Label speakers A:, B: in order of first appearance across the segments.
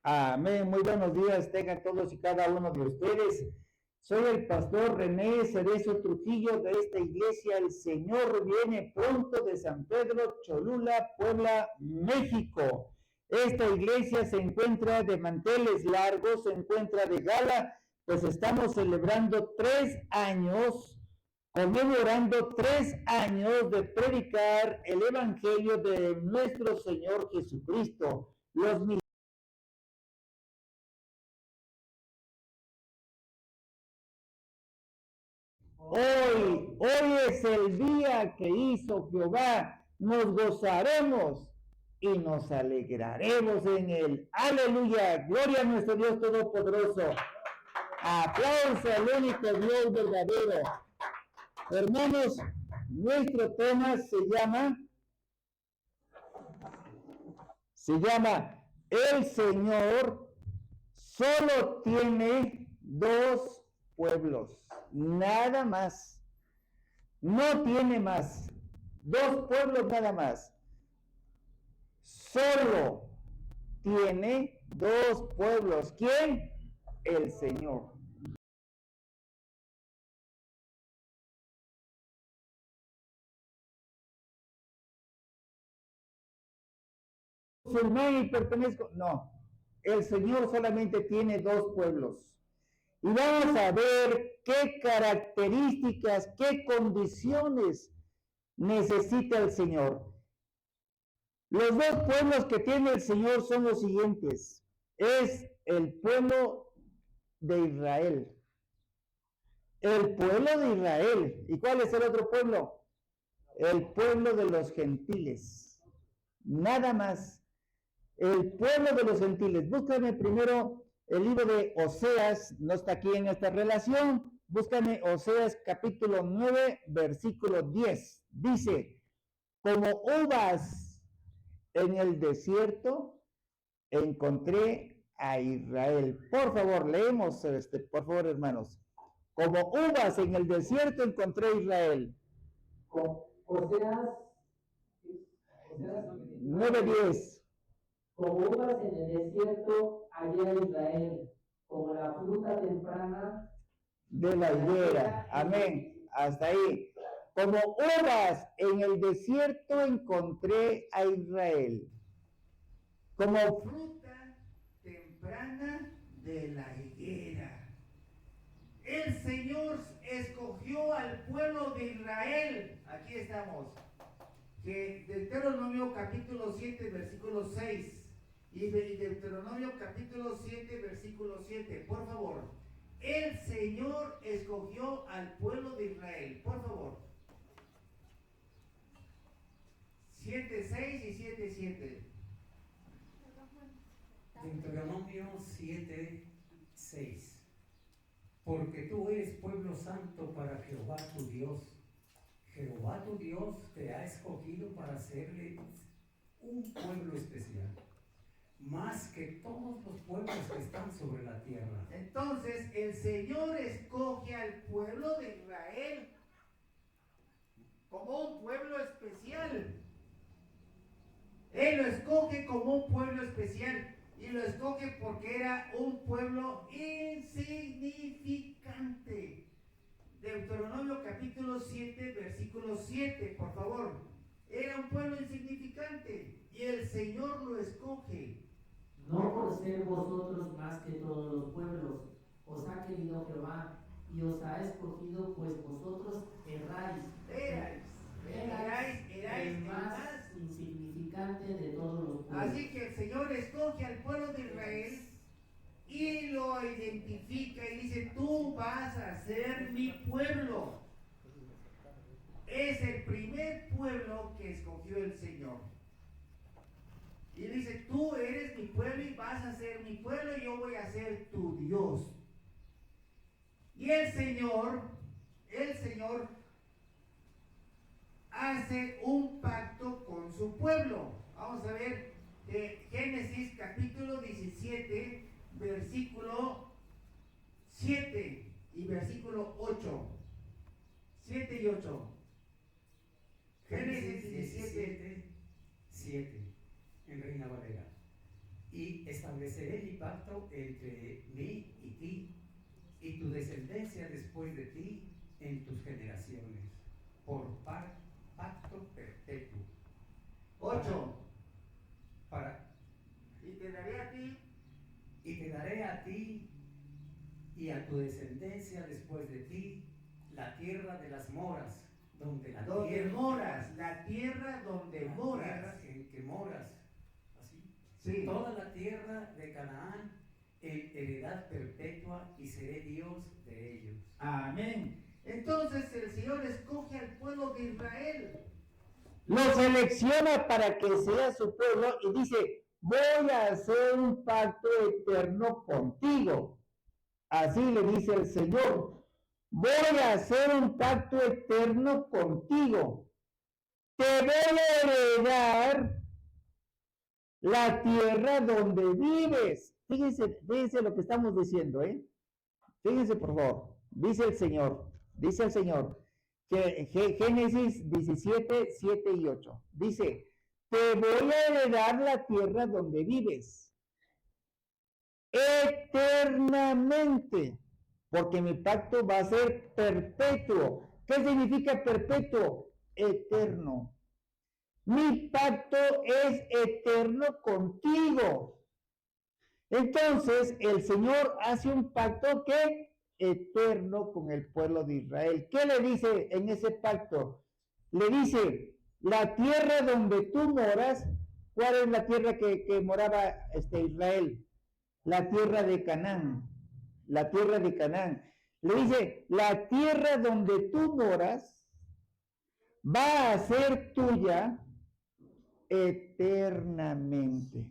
A: Amén. Muy buenos días, tengan todos y cada uno de ustedes. Soy el pastor René Cerezo Trujillo de esta iglesia. El Señor viene pronto de San Pedro, Cholula, Puebla, México. Esta iglesia se encuentra de manteles largos, se encuentra de gala, pues estamos celebrando 3 años, conmemorando 3 años de predicar el Evangelio de nuestro Señor Jesucristo. Hoy es el día que hizo Jehová, nos gozaremos y nos alegraremos en él. Aleluya, gloria a nuestro Dios Todopoderoso. Aplauso al único Dios verdadero. Hermanos, nuestro tema se llama El Señor solo tiene dos pueblos, nada más. No tiene más. Dos pueblos nada más. Solo tiene dos pueblos. ¿Quién? El Señor. Musulmán y pertenezco. No. El Señor solamente tiene dos pueblos. Y vamos a ver qué características, qué condiciones necesita el Señor. Los dos pueblos que tiene el Señor son los siguientes. Es el pueblo de Israel. El pueblo de Israel. ¿Y cuál es el otro pueblo? El pueblo de los gentiles. Nada más. El pueblo de los gentiles. Búscame primero el libro de Oseas. No está aquí en esta relación. Búscame Oseas capítulo 9, versículo 10. Dice, como uvas en el desierto, encontré a Israel. Por favor, leemos por favor, hermanos. Como uvas en el desierto encontré a Israel.
B: Oseas
A: 9:10.
B: Como uvas en el desierto hallé a Israel, como la fruta temprana
A: de la higuera. Amén. Hasta ahí. Como uvas en el desierto encontré a Israel. Como fruta temprana de la higuera. El Señor escogió al pueblo de Israel. Aquí estamos. Que Deuteronomio capítulo 7, versículo 6. Y Deuteronomio capítulo 7, versículo 7. Por favor. El Señor escogió al pueblo de Israel. Por favor. 7:6 y 7:7.
C: Deuteronomio 7:6. Porque tú eres pueblo santo para Jehová tu Dios. Jehová tu Dios te ha escogido para serle un pueblo especial, más que todos los pueblos que están sobre la tierra.
A: Entonces el Señor escoge al pueblo de Israel como un pueblo especial. Él lo escoge como un pueblo especial y lo escoge porque era un pueblo insignificante. Deuteronomio capítulo 7, versículo 7, por favor. Era un pueblo insignificante y el Señor lo escoge.
B: No por ser vosotros más que todos los pueblos, os ha querido Jehová y os ha escogido, pues vosotros erais el más insignificante de todos los pueblos.
A: Así que el Señor escoge al pueblo de Israel y lo identifica y dice, tú vas a ser mi pueblo. Es el primer pueblo que escogió el Señor. Y dice, tú eres mi pueblo y vas a ser mi pueblo y yo voy a ser tu Dios. Y el Señor hace un pacto con su pueblo. Vamos a ver Génesis capítulo 17, versículo 7 y versículo 8. 7 y 8. Génesis 17,
C: 7, en Reina Valera. Y estableceré mi pacto entre mí y ti, y tu descendencia después de ti en tus generaciones, por pacto perpetuo.
A: 8.
C: Y te daré a ti y a tu descendencia después de ti la tierra de las moras, donde la tierra donde moras, en que moras, así.
A: Sí.
C: Toda la tierra de Canaán en heredad perpetua, y seré Dios de ellos.
A: Amén. Entonces el Señor escoge al pueblo de Israel, lo selecciona para que sea su pueblo y dice: voy a hacer un pacto eterno contigo. Así le dice el Señor: voy a hacer un pacto eterno contigo. Te voy a heredar la tierra donde vives. Fíjense lo que estamos diciendo, ¿eh? Fíjense, por favor. Dice el Señor, que Génesis 17, 7 y 8. Dice: te voy a heredar la tierra donde vives eternamente, porque mi pacto va a ser perpetuo. ¿Qué significa perpetuo? Eterno. Mi pacto es eterno contigo. Entonces el Señor hace un pacto que eterno con el pueblo de Israel. ¿Qué le dice en ese pacto? Le dice: la tierra donde tú moras. ¿Cuál es la tierra que moraba Israel? La tierra de Canaán. La tierra de Canaán. Le dice: la tierra donde tú moras va a ser tuya eternamente.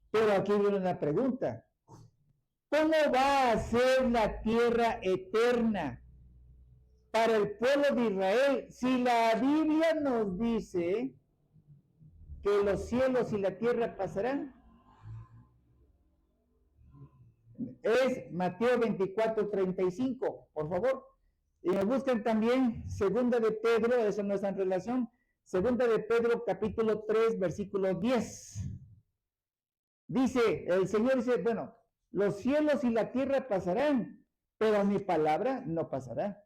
A: Pero aquí viene una pregunta: ¿cómo va a ser la tierra eterna para el pueblo de Israel si la Biblia nos dice que los cielos y la tierra pasarán? Es Mateo 24:35, por favor. Y me buscan también segunda de Pedro, eso no está en relación, segunda de Pedro capítulo 3, versículo 10. Dice, el Señor dice: bueno, los cielos y la tierra pasarán, pero mi palabra no pasará.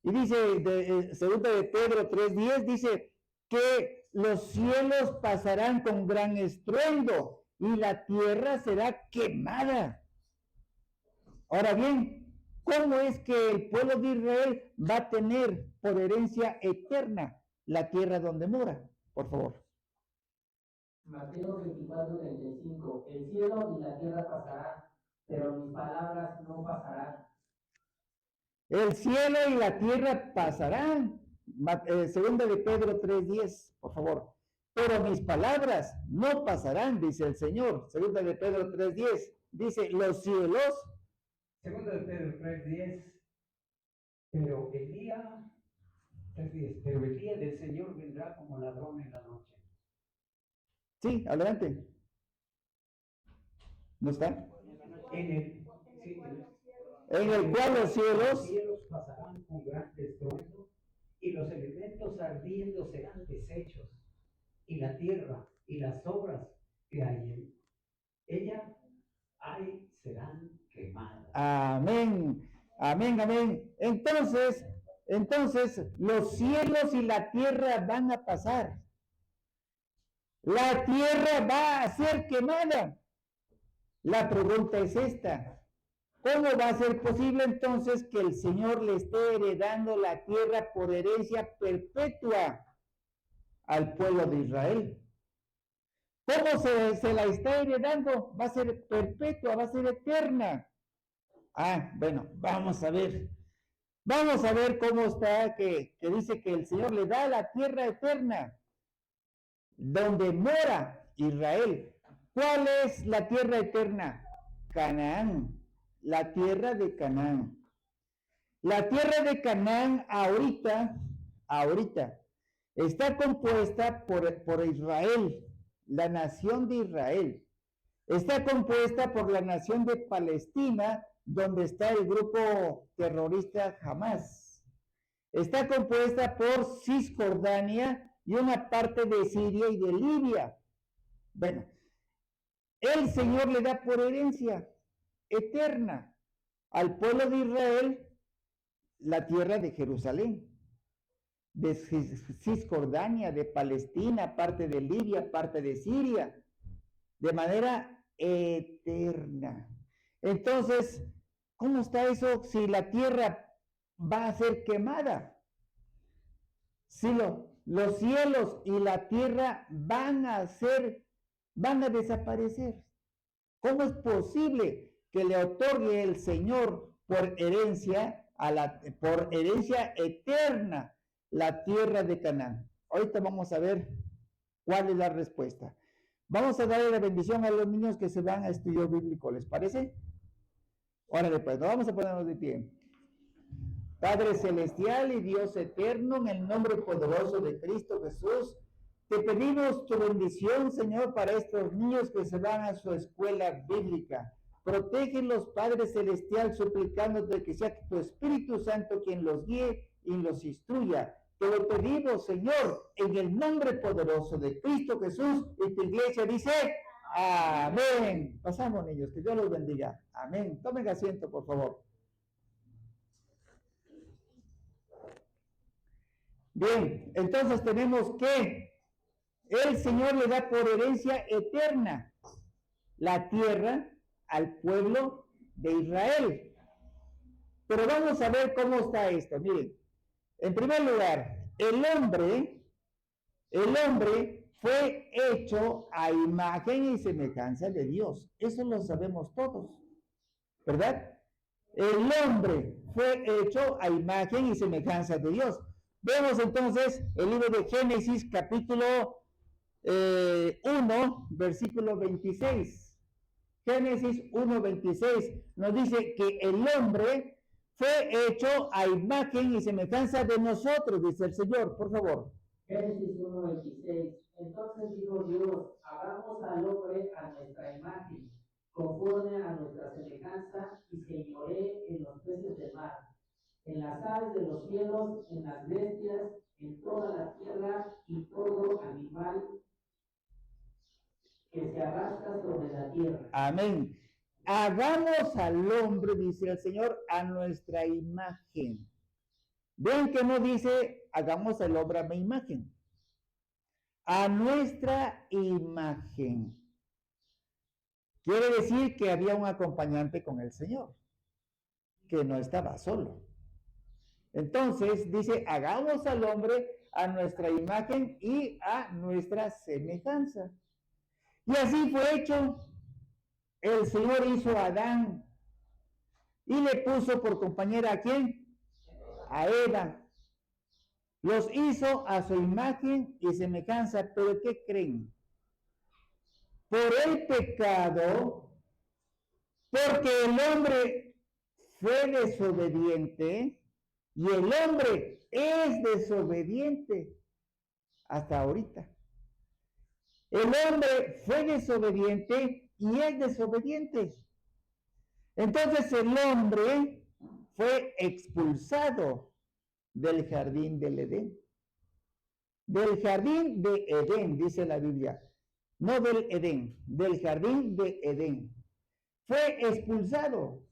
A: Y dice, segunda de Pedro 3:10, dice que los cielos pasarán con gran estruendo y la tierra será quemada. Ahora bien, ¿cómo es que el pueblo de Israel va a tener por herencia eterna la tierra donde mora? Por favor.
B: Mateo 24:35. El cielo y la tierra pasarán, pero mis palabras no pasarán.
A: El cielo y la tierra pasarán. Segunda de Pedro 3:10, por favor. Pero mis palabras no pasarán, dice el Señor. Segunda de Pedro 3:10. Dice: los cielos.
C: Segunda de Pedro 3:10. Pero el día del Señor vendrá como ladrón en la noche.
A: Sí, adelante. ¿No está?
C: En
A: el cual los cielos
C: pasarán con gran estruendo, y los elementos ardiendo serán deshechos, y la tierra y las obras que hay en ella serán quemadas.
A: Amén, amén, amén. Entonces, los cielos y la tierra van a pasar. La tierra va a ser quemada. La pregunta es esta: ¿cómo va a ser posible entonces que el Señor le esté heredando la tierra por herencia perpetua al pueblo de Israel? ¿Cómo se la está heredando? Va a ser perpetua, va a ser eterna. Bueno, vamos a ver. Vamos a ver cómo está que dice que el Señor le da la tierra eterna donde mora Israel. ¿Cuál es la tierra eterna? Canaán, la tierra de Canaán. La tierra de Canaán ahorita, está compuesta por Israel, la nación de Israel. Está compuesta por la nación de Palestina, donde está el grupo terrorista Hamas. Está compuesta por Cisjordania y una parte de Siria y de Libia. Bueno, el Señor le da por herencia eterna al pueblo de Israel la tierra de Jerusalén, de Cisjordania, de Palestina, parte de Libia, parte de Siria, de manera eterna. Entonces, ¿cómo está eso si la tierra va a ser quemada? Si los cielos y la tierra van a desaparecer. ¿Cómo es posible que le otorgue el Señor por herencia eterna la tierra de Canaán? Ahorita vamos a ver cuál es la respuesta. Vamos a darle la bendición a los niños que se van a estudio bíblico, ¿les parece? Órale, pues, vamos a ponernos de pie. Padre celestial y Dios eterno, en el nombre poderoso de Cristo Jesús, te pedimos tu bendición, Señor, para estos niños que se van a su escuela bíblica. Protégelos, Padre celestial, suplicándote que sea tu Espíritu Santo quien los guíe y los instruya. Te lo pedimos, Señor, en el nombre poderoso de Cristo Jesús, y tu iglesia dice, amén. Pasamos, niños, que Dios los bendiga. Amén. Tomen asiento, por favor. Bien, entonces tenemos que el Señor le da por herencia eterna la tierra al pueblo de Israel. Pero vamos a ver cómo está esto. Miren, en primer lugar, el hombre fue hecho a imagen y semejanza de Dios. Eso lo sabemos todos, ¿verdad? El hombre fue hecho a imagen y semejanza de Dios. Vemos entonces el libro de Génesis, capítulo 1, versículo 26. Génesis 1:26 nos dice que el hombre fue hecho a imagen y semejanza de nosotros, dice el Señor, por favor.
B: Génesis 1:26. Entonces dijo Dios, hagamos al hombre a nuestra imagen, conforme a nuestra semejanza, y señoree en los peces del mar, en las aves de los cielos, en las bestias, en toda la tierra y todo animal que se arrastra sobre la tierra.
A: Amén. Hagamos al hombre, dice el Señor, a nuestra imagen. Ven que no dice, hagamos al hombre a mi imagen. A nuestra imagen. Quiere decir que había un acompañante con el Señor, que no estaba solo. Entonces dice, hagamos al hombre a nuestra imagen y a nuestra semejanza. Y así fue hecho. El Señor hizo a Adán y le puso por compañera ¿a quién? A Eva. Los hizo a su imagen y semejanza, pero ¿qué creen? Por el pecado, porque el hombre fue desobediente y el hombre es desobediente hasta ahorita. El hombre fue desobediente y es desobediente. Entonces el hombre fue expulsado del jardín del Edén. Del jardín de Edén, dice la Biblia. No del Edén, del jardín de Edén. Fue expulsado.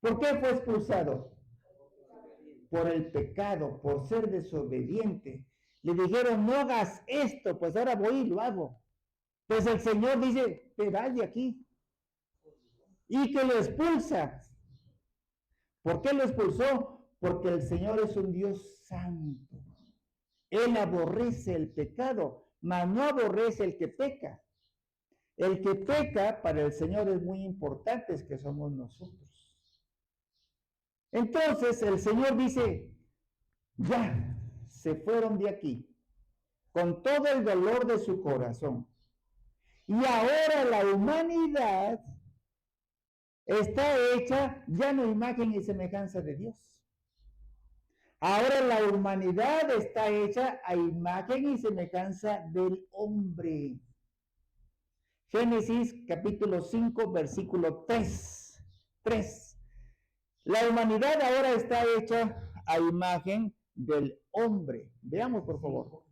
A: ¿Por qué fue expulsado? Por el pecado, por ser desobediente. Le dijeron, no hagas esto, pues ahora voy y lo hago. Pues el Señor dice, te vas de aquí. Y que lo expulsa. ¿Por qué lo expulsó? Porque el Señor es un Dios santo. Él aborrece el pecado, mas no aborrece el que peca. El que peca para el Señor es muy importante, es que somos nosotros. Entonces el Señor dice, ya se fueron de aquí, con todo el dolor de su corazón. Y ahora la humanidad está hecha ya no imagen y semejanza de Dios. Ahora la humanidad está hecha a imagen y semejanza del hombre. Génesis capítulo 5, versículo 3. La humanidad ahora está hecha a imagen del hombre. Veamos, por favor.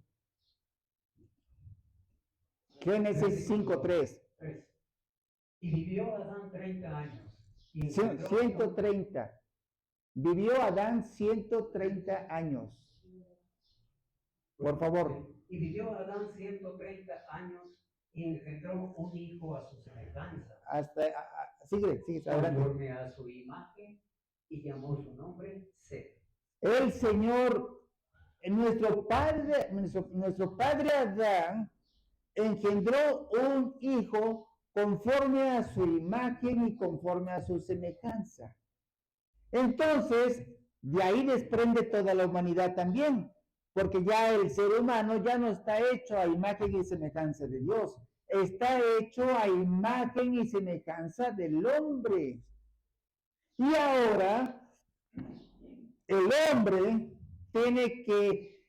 A: Génesis 5:3.
C: 3. Y vivió Adán 30 años. Y
A: Cien-
C: engendró
A: 130. Vivió Adán 130 años. Por favor.
C: Y vivió Adán 130 años y engendró un hijo a su semejanza,
A: Sigue, adelante.
C: conforme a su imagen, y llamó su nombre Seth.
A: El Señor, nuestro padre Adán, engendró un hijo conforme a su imagen y conforme a su semejanza. Entonces, de ahí desprende toda la humanidad también, porque ya el ser humano ya no está hecho a imagen y semejanza de Dios, está hecho a imagen y semejanza del hombre. Y ahora, el hombre tiene que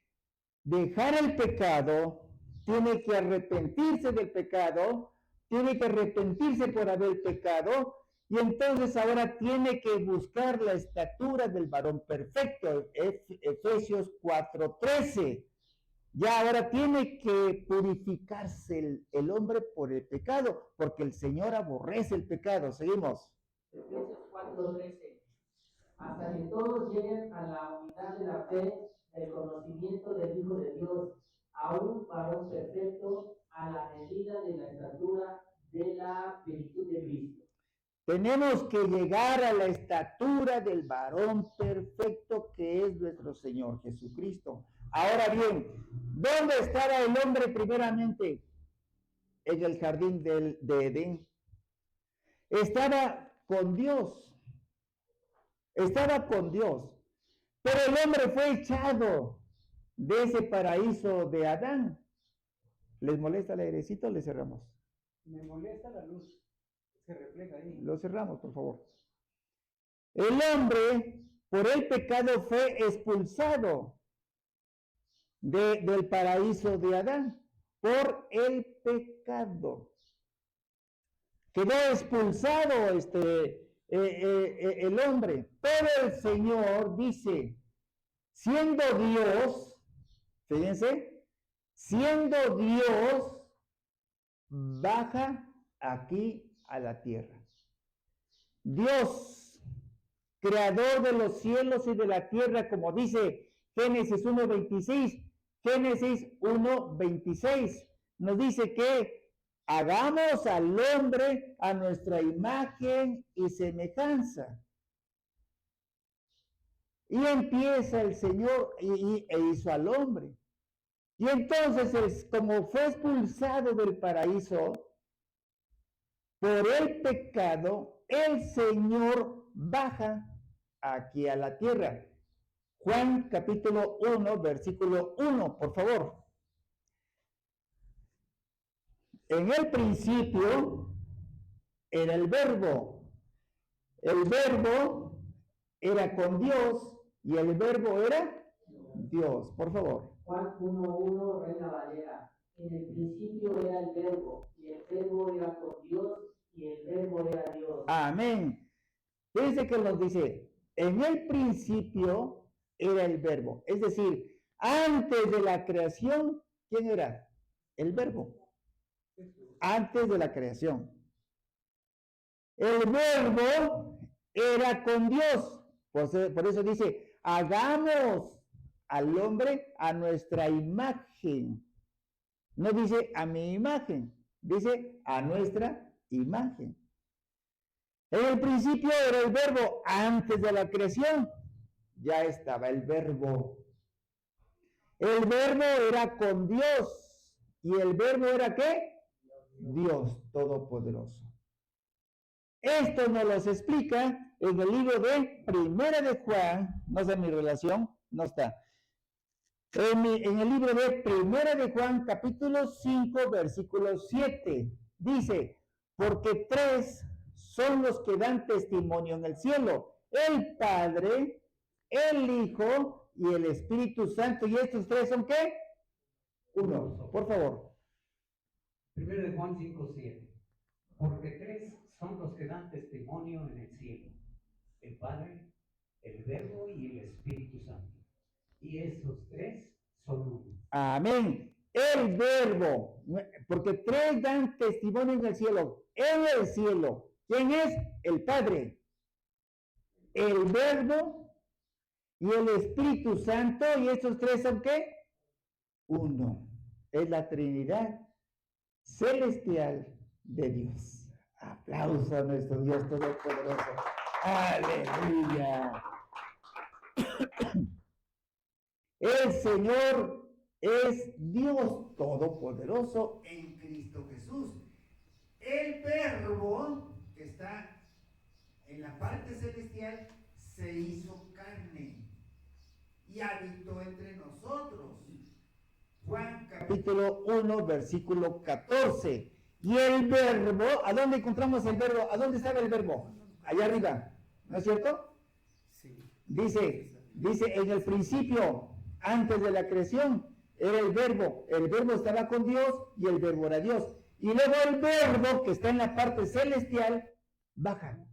A: dejar el pecado, tiene que arrepentirse del pecado, tiene que arrepentirse por haber pecado, y entonces ahora tiene que buscar la estatura del varón perfecto, Efesios 4:13. Ya ahora tiene que purificarse el hombre por el pecado, porque el Señor aborrece el pecado. Seguimos.
B: Efesios 4:13. Hasta que todos lleguen a la unidad de la fe, del conocimiento del Hijo de Dios, a un varón perfecto, a la medida de la estatura de la plenitud de Cristo.
A: Tenemos que llegar a la estatura del varón perfecto que es nuestro Señor Jesucristo. Ahora bien, ¿dónde estaba el hombre primeramente? En el jardín de Edén. Estaba con Dios. Estaba con Dios. Pero el hombre fue echado de ese paraíso de Adán. ¿Les molesta el airecito o le cerramos?
C: Me molesta la luz, se refleja ahí.
A: Lo cerramos, por favor. El hombre, por el pecado, fue expulsado del paraíso de Adán. Por el pecado. Quedó expulsado el hombre. Pero el Señor dice, siendo Dios, fíjense, siendo Dios, baja aquí a la tierra. Dios, creador de los cielos y de la tierra, como dice Génesis 1:26, Génesis 1:26, nos dice que hagamos al hombre a nuestra imagen y semejanza. Y empieza el Señor e hizo al hombre. Y entonces, como fue expulsado del paraíso por el pecado, el Señor baja aquí a la tierra. Juan capítulo 1, versículo 1, por favor. En el principio era el verbo. El verbo era con Dios y el verbo era Dios. Por favor.
B: Juan 1:1, Reina Valera. En el principio era el verbo, y el verbo era con Dios, y el verbo era Dios.
A: Amén. Fíjense que nos dice, en el principio era el verbo. Es decir, antes de la creación, ¿quién era? El verbo. Antes de la creación. El verbo era con Dios. Por eso dice, hagamos al hombre a nuestra imagen. No dice a mi imagen, dice a nuestra imagen. En el principio era el verbo, antes de la creación ya estaba el verbo. El verbo era con Dios. ¿Y el verbo era qué? Dios Todopoderoso. Esto nos lo explica en el libro de Primera de Juan. No sé mi relación, no está. En el libro de Primera de Juan, capítulo 5, versículo 7, dice, porque tres son los que dan testimonio en el cielo, el Padre, el Hijo y el Espíritu Santo. ¿Y estos tres son qué? Uno, por favor.
C: Primero de Juan 5:7. Porque tres son los que dan testimonio en el cielo: el Padre, el Verbo y el Espíritu Santo. Y estos tres son uno.
A: Amén. el verbo, porque tres dan testimonio en el cielo. En el cielo, ¿quién es? El Padre, el verbo y el Espíritu Santo, y estos tres son ¿qué? Uno. Es la Trinidad celestial de Dios. Aplauso a nuestro Dios Todopoderoso. Aleluya. El Señor es Dios Todopoderoso en Cristo Jesús. El verbo que está en la parte celestial se hizo carne y habitó entre nosotros. Juan capítulo 1, versículo 14. Y el verbo, ¿a dónde encontramos el verbo? ¿A dónde estaba el verbo? Allá arriba, ¿no es cierto? Sí. Dice en el principio, antes de la creación, era el verbo estaba con Dios y el verbo era Dios. Y luego el verbo que está en la parte celestial baja.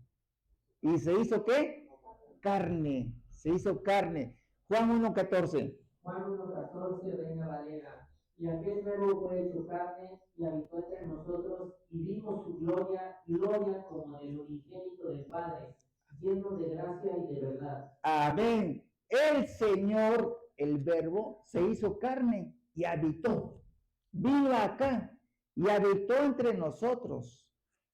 A: ¿Y se hizo qué? Carne. Se hizo carne. Juan 1:14.
B: Juan 1:14, Reina Valera. Y aquel verbo fue hecho carne y habitó entre nosotros y vimos su gloria como del unigénito del Padre, lleno de gracia y de verdad.
A: Amén. El Señor, el verbo, se hizo carne y habitó. Vino acá y habitó entre nosotros.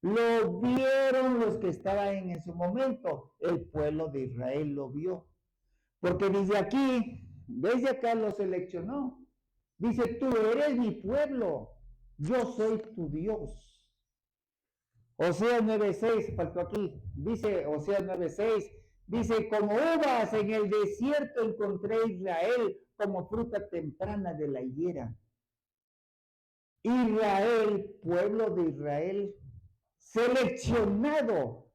A: Lo vieron los que estaban en su momento. El pueblo de Israel lo vio. Porque desde acá lo seleccionó. Dice, tú eres mi pueblo, yo soy tu Dios. Oseas 9:6, faltó aquí. Dice Oseas 9:6, dice, como uvas en el desierto encontré Israel, como fruta temprana de la higuera. Israel, pueblo de Israel, seleccionado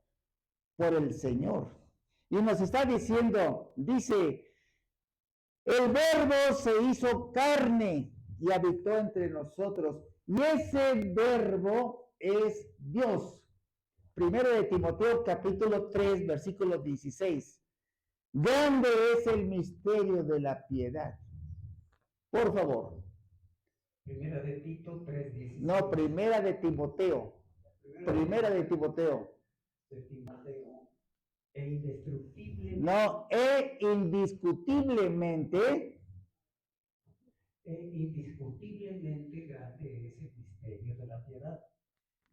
A: por el Señor. Y nos está diciendo, dice, el verbo se hizo carne y habitó entre nosotros. Y ese verbo es Dios. Primero de Timoteo capítulo 3, versículo 16. Grande es el misterio de la piedad. Por favor.
C: Primera de Tito 3:16.
A: No, primera de Timoteo. Primera de Timoteo.
C: De Timoteo. E indestructible.
A: No, indiscutiblemente.
C: Indiscutiblemente grande es el misterio de la piedad.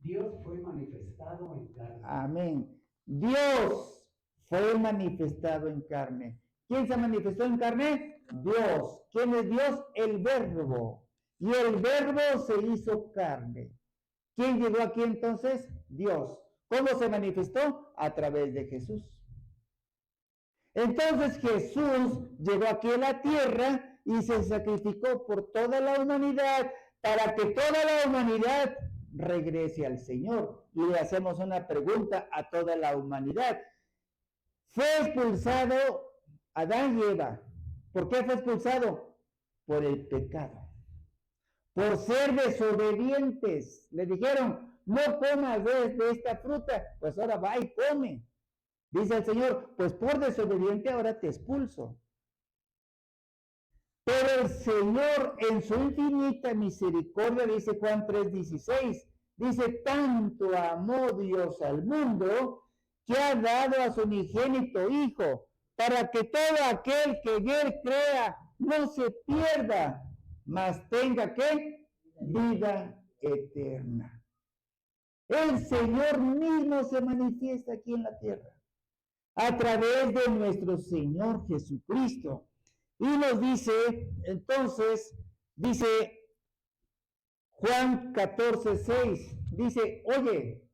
C: Dios fue manifestado en carne.
A: Amén. Dios fue manifestado en carne. ¿Quién se manifestó en carne? Dios. ¿Quién es Dios? El verbo. Y el verbo se hizo carne. ¿Quién llegó aquí entonces? Dios. ¿Cómo se manifestó? A través de Jesús. Entonces Jesús llegó aquí a la tierra y se sacrificó por toda la humanidad para que toda la humanidad regrese al Señor. Y le hacemos una pregunta a toda la humanidad. Fue expulsado Adán y Eva. ¿Por qué fue expulsado? Por el pecado. Por ser desobedientes. Le dijeron, no comas de esta fruta. Pues ahora va y come. Dice el Señor, pues por desobediente ahora te expulso. Pero el Señor en su infinita misericordia, dice Juan 3:16, dice, tanto amó Dios al mundo que ha dado a su unigénito Hijo, para que todo aquel que en él crea no se pierda, mas tenga ¿qué? Vida eterna. El Señor mismo se manifiesta aquí en la tierra a través de nuestro Señor Jesucristo. Y nos dice, entonces, dice Juan 14:6, dice, oye,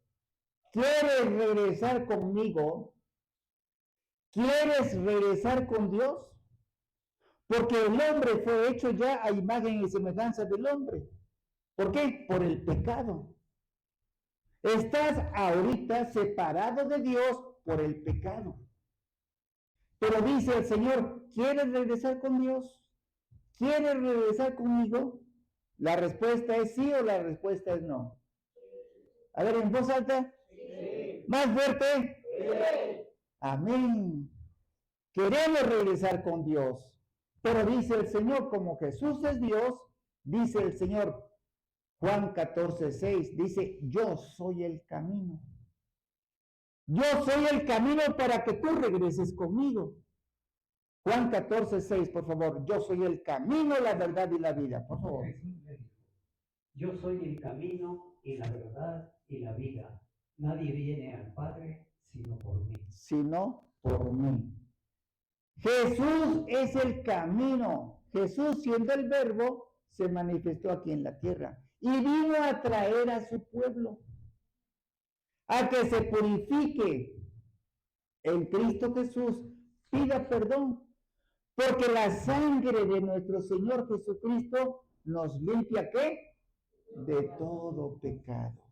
A: ¿quieres regresar conmigo? ¿Quieres regresar con Dios? Porque el hombre fue hecho ya a imagen y semejanza del hombre. ¿Por qué? Por el pecado. Estás ahorita separado de Dios por el pecado. Pero dice el Señor, ¿quieres regresar con Dios? ¿Quieres regresar conmigo? La respuesta es sí o la respuesta es no. A ver, en voz alta. Sí. Más fuerte. Sí. Amén. Queremos regresar con Dios. Pero dice el Señor, como Jesús es Dios, Dice el Señor, Juan 14:6, dice, yo soy el camino. Yo soy el camino para que tú regreses conmigo. Juan 14:6, por favor. Yo soy el camino, la verdad y la vida. Por favor.
C: Jesús le dijo, yo soy el camino y la verdad y la vida. Nadie viene al Padre sino por mí.
A: Sino por mí. Jesús es el camino. Jesús, siendo el verbo, se manifestó aquí en la tierra y vino a traer a su pueblo a que se purifique en Cristo Jesús, pida perdón, porque la sangre de nuestro Señor Jesucristo nos limpia, ¿qué? De todo pecado.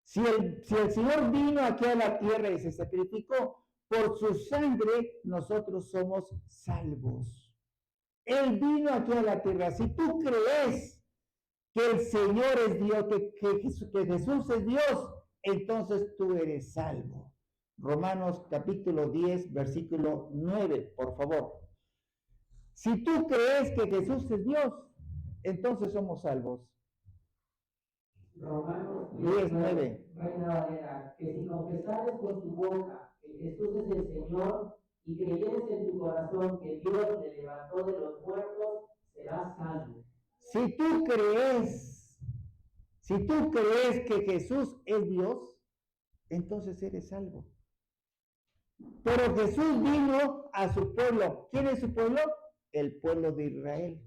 A: Si el Señor vino aquí a la tierra y se sacrificó, por su sangre nosotros somos salvos. Él vino aquí a la tierra. Si tú crees que el Señor es Dios, que Jesús es Dios, entonces tú eres salvo. Romanos capítulo 10, versículo 9, por favor. Si tú crees que Jesús es Dios, entonces somos salvos.
B: Romanos
A: 10:9.
B: Reina Valera, que si confesares con tu boca que Jesús es el Señor y creyeres en tu corazón que Dios le levantó de los muertos, serás salvo.
A: Si tú crees que Jesús es Dios, entonces eres salvo. Pero Jesús vino a su pueblo. ¿Quién es su pueblo? El pueblo de Israel.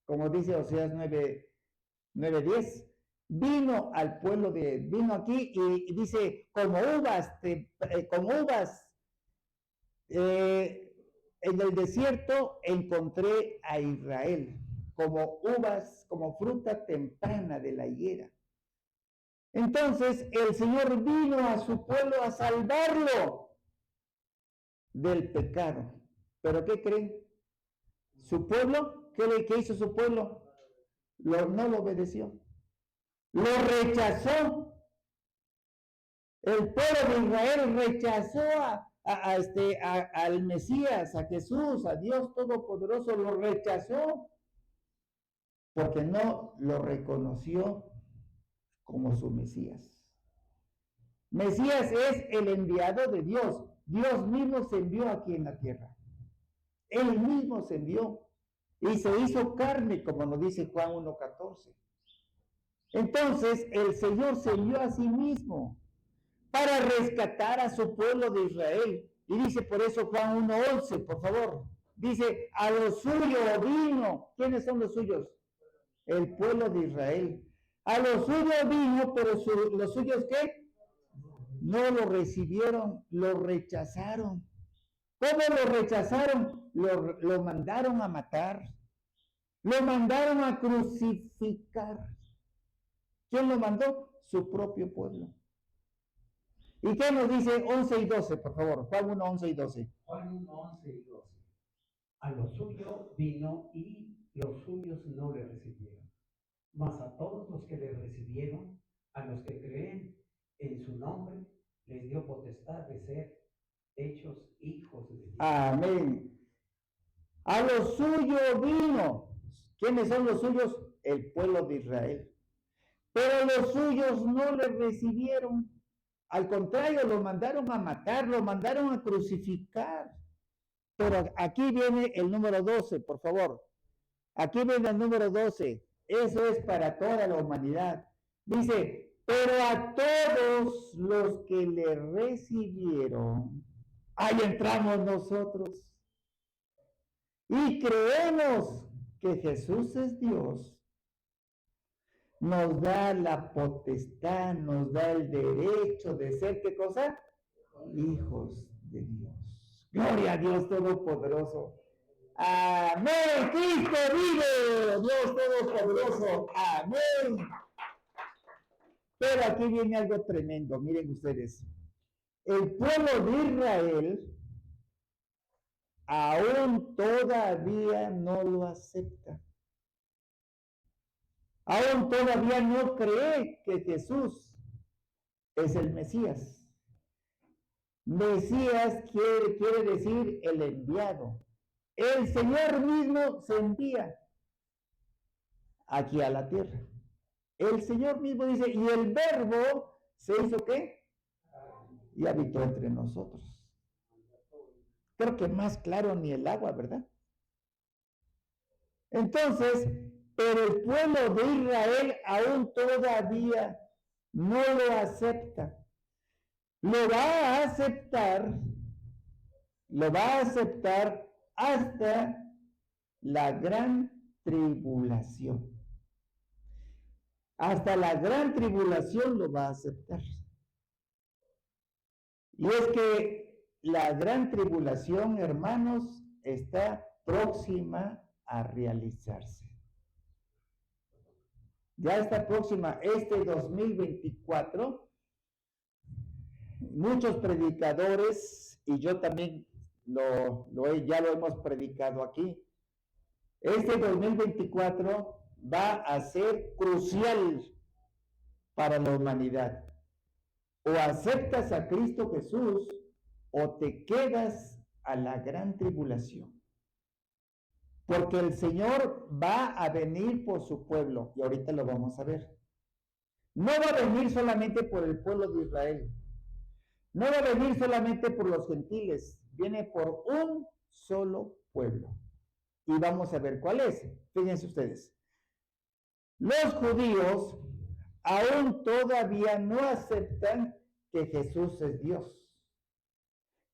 A: Como dice Oseas 9:10. Vino al pueblo vino aquí y dice, como uvas en el desierto encontré a Israel, como uvas, como fruta temprana de la higuera. Entonces el Señor vino a su pueblo a salvarlo del pecado. ¿Pero qué creen? Su pueblo, ¿qué hizo su pueblo? No lo obedeció. Lo rechazó. El pueblo de Israel rechazó al Mesías, a Jesús, a Dios Todopoderoso, lo rechazó porque no lo reconoció como su Mesías. Mesías es el enviado de Dios. Dios mismo se envió aquí en la tierra. Él mismo se envió y se hizo carne, como nos dice Juan 1:14. Entonces el Señor se envió a sí mismo para rescatar a su pueblo de Israel. Y dice por eso Juan 1:11, por favor. Dice, a lo suyo vino. ¿Quiénes son los suyos? El pueblo de Israel. A lo suyo vino, pero los suyos ¿qué? No lo recibieron, lo rechazaron. ¿Cómo lo rechazaron? Lo mandaron a matar. Lo mandaron a crucificar. ¿Quién lo mandó? Su propio pueblo. ¿Y qué nos dice 11 y 12, por favor? Juan 1, 11 y 12.
C: Juan 1, 11 y 12. A lo suyo vino y los suyos no le recibieron. Mas a todos los que le recibieron, a los que creen en su nombre, les dio potestad de ser hechos hijos de Dios.
A: Amén. A lo suyo vino. ¿Quiénes son los suyos? El pueblo de Israel. Pero los suyos no le recibieron. Al contrario, lo mandaron a matar, lo mandaron a crucificar. Pero aquí viene el número 12, por favor. Aquí viene el número 12. Eso es para toda la humanidad. Dice, pero a todos los que le recibieron, ahí entramos nosotros. Y creemos que Jesús es Dios. Nos da la potestad, nos da el derecho de ser, ¿qué cosa? Hijos de Dios. Gloria a Dios Todopoderoso. Amén. Cristo vive, Dios Todopoderoso. Amén. Pero aquí viene algo tremendo, miren ustedes. El pueblo de Israel aún todavía no lo acepta. Aún todavía no cree que Jesús es el Mesías. Mesías quiere decir el enviado. El Señor mismo se envía. aquí a la tierra. El Señor mismo dice, y el Verbo se hizo ¿qué? Y habitó entre nosotros. Creo que más claro ni el agua, ¿verdad? Entonces, pero el pueblo de Israel aún todavía no lo acepta. Lo va a aceptar hasta la gran tribulación. Hasta la gran tribulación lo va a aceptar. Y es que la gran tribulación, hermanos, está próxima a realizarse. Ya está próxima este 2024. Muchos predicadores, y yo también ya lo hemos predicado aquí, este 2024 va a ser crucial para la humanidad. O aceptas a Cristo Jesús o te quedas a la gran tribulación. Porque el Señor va a venir por su pueblo, y ahorita lo vamos a ver. No va a venir solamente por el pueblo de Israel. No va a venir solamente por los gentiles. Viene por un solo pueblo. Y vamos a ver cuál es. Fíjense ustedes. Los judíos aún todavía no aceptan que Jesús es Dios.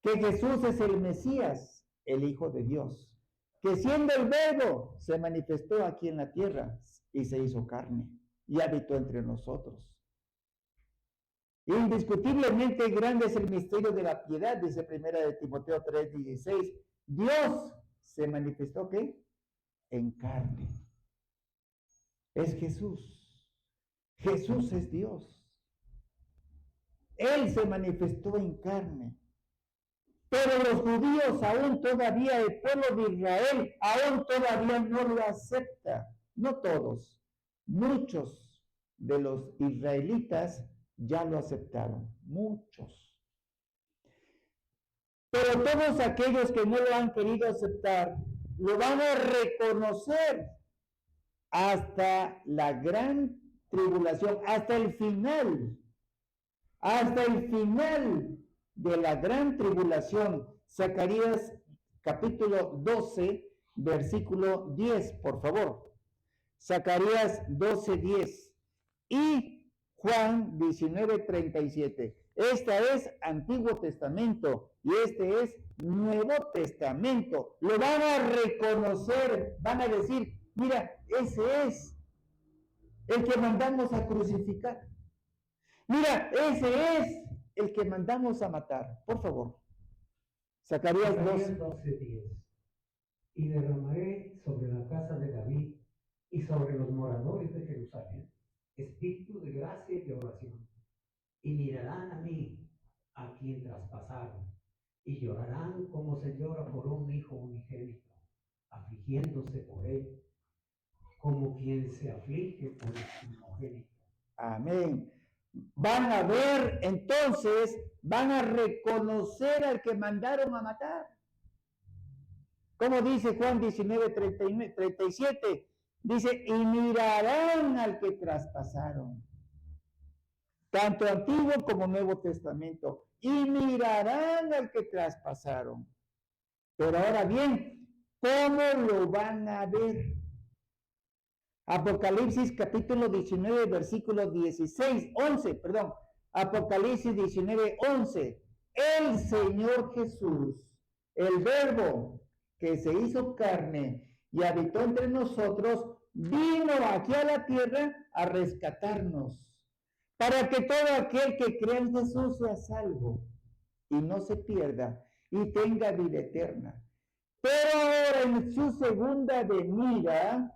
A: Que Jesús es el Mesías, el Hijo de Dios. Que siendo el Verbo se manifestó aquí en la tierra y se hizo carne y habitó entre nosotros. Indiscutiblemente grande es el misterio de la piedad, dice primera de Timoteo 3:16. Dios se manifestó ¿qué? En carne. Es Jesús. Jesús es Dios. Él se manifestó en carne. Pero los judíos aún todavía, el pueblo de Israel, aún todavía no lo acepta. No todos. Muchos de los israelitas ya lo aceptaron. Muchos. Pero todos aquellos que no lo han querido aceptar, lo van a reconocer hasta la gran tribulación, hasta el final de la gran tribulación. Zacarías capítulo 12, versículo 10, por favor. Zacarías 12:10 y Juan 19:37. Esta es Antiguo Testamento y este es Nuevo Testamento. Lo van a reconocer, van a decir, mira, ese es el que mandamos a crucificar. Mira, ese es el que mandamos a matar. Por favor. Zacarías
C: 12:10. Y derramaré sobre la casa de David y sobre los moradores de Jerusalén espíritu de gracia y de oración. Y mirarán a mí, a quien traspasaron, y llorarán como se llora por un hijo unigénito, afligiéndose por él, como quien se aflige por el unigénito.
A: Amén. Van a ver, entonces, van a reconocer al que mandaron a matar. Como dice Juan 19:37, dice, y mirarán al que traspasaron. Tanto Antiguo como Nuevo Testamento. Y mirarán al que traspasaron. Pero ahora bien, ¿cómo lo van a ver? Apocalipsis capítulo 19, versículo 11. Apocalipsis 19:11. El Señor Jesús, el Verbo que se hizo carne y habitó entre nosotros, vino aquí a la tierra a rescatarnos, para que todo aquel que cree en Jesús sea salvo y no se pierda y tenga vida eterna. Pero ahora en su segunda venida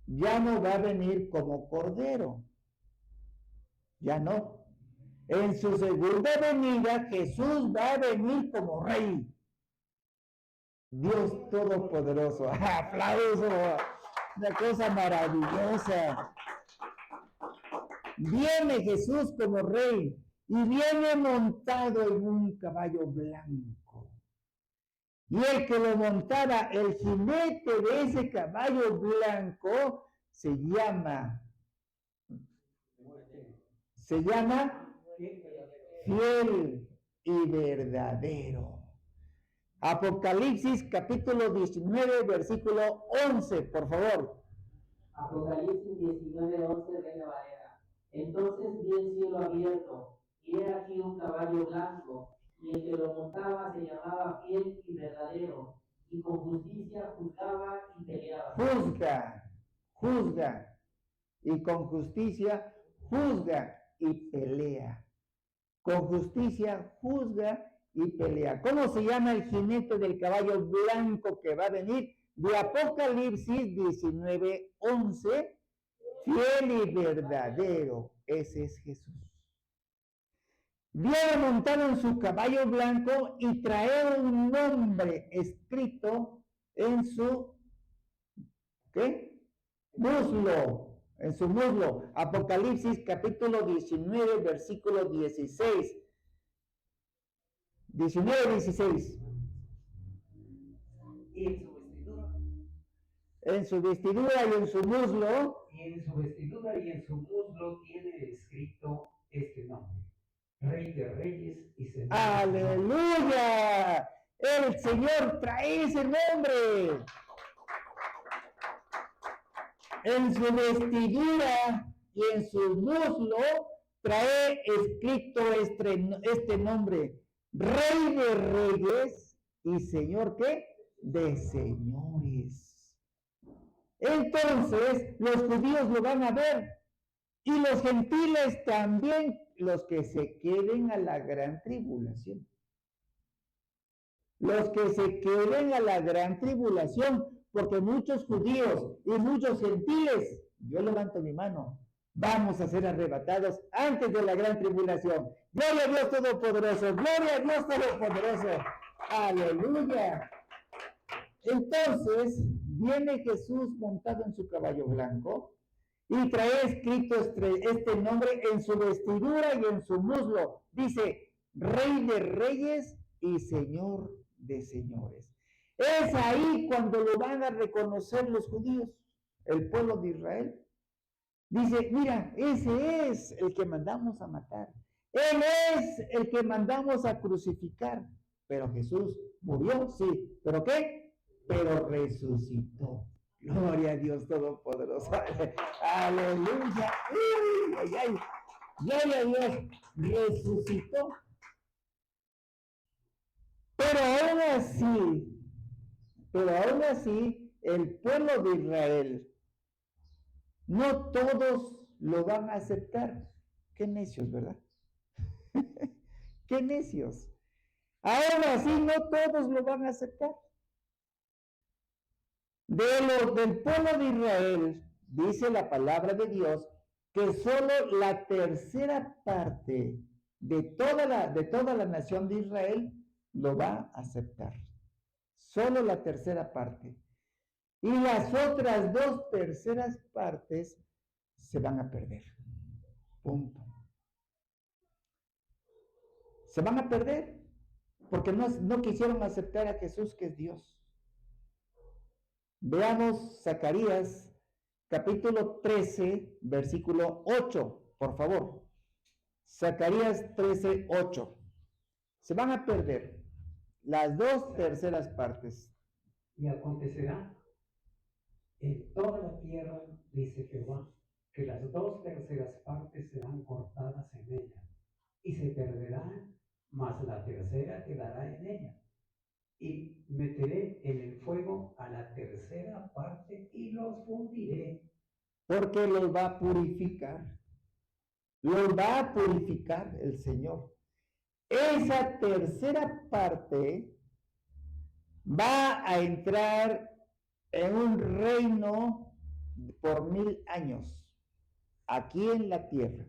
A: ya no va a venir como cordero. Ya no. En su segunda venida Jesús va a venir como rey. Dios Todopoderoso. ¡Aplauso! Una cosa maravillosa. Viene Jesús como rey y viene montado en un caballo blanco. Y el que lo montara, el jinete de ese caballo blanco, se llama fiel y verdadero. Apocalipsis capítulo 19, versículo 11, por favor.
B: Apocalipsis 19:11, Reina Valera. Entonces vi el cielo abierto, y he aquí un caballo blanco, y el que lo montaba se llamaba fiel y verdadero, y con justicia juzgaba y peleaba.
A: Juzga, y con justicia juzga y pelea. Con justicia juzga y pelea. ¿Cómo se llama el jinete del caballo blanco que va a venir? De Apocalipsis 19:11, fiel y verdadero. Ese es Jesús. Viene montado en su caballo blanco y trae un nombre escrito en su muslo, en su muslo. Apocalipsis capítulo 19, versículo 16. 19-16.
C: Y en su vestidura.
A: En su vestidura y en su muslo.
C: Y en su vestidura y en su muslo tiene escrito este nombre: Rey de Reyes y Señor.
A: ¡Aleluya! El Señor trae ese nombre. En su vestidura y en su muslo trae escrito este nombre: Rey de Reyes y Señor, ¿qué? De señores. Entonces los judíos lo van a ver, y los gentiles también, los que se queden a la gran tribulación. Los que se queden a la gran tribulación, porque muchos judíos y muchos gentiles, yo levanto mi mano, vamos a ser arrebatados antes de la gran tribulación. Gloria a Dios Todopoderoso, gloria a Dios Todopoderoso. Aleluya. Entonces viene Jesús montado en su caballo blanco y trae escrito este nombre en su vestidura y en su muslo. Dice: Rey de Reyes y Señor de Señores. Es ahí cuando lo van a reconocer los judíos, el pueblo de Israel. Dice: mira, ese es el que mandamos a matar. Él es el que mandamos a crucificar. Pero Jesús murió, sí. ¿Pero qué? Pero resucitó. Gloria a Dios Todopoderoso. Aleluya. Ay, ay, ay. Gloria a Dios. Resucitó. Pero aún así, el pueblo de Israel, no todos lo van a aceptar. Qué necios, ¿verdad? Qué necios. Aún así, no todos lo van a aceptar. Del pueblo de Israel, dice la palabra de Dios, que solo la tercera parte de toda la nación de Israel lo va a aceptar. Solo la tercera parte. Y las otras 2/3 partes se van a perder. Punto. Se van a perder porque no quisieron aceptar a Jesús, que es Dios. Veamos Zacarías capítulo 13, versículo 8, por favor. Zacarías 13, 8. Se van a perder las 2/3 partes.
C: Y acontecerá en toda la tierra, dice Jehová, que las 2/3 partes serán cortadas en ella, y se perderá, mas la tercera quedará en ella. Y meteré en el fuego a la tercera parte y los fundiré.
A: Porque los va a purificar. Los va a purificar el Señor. Esa tercera parte va a entrar en un reino por 1000 años, aquí en la tierra.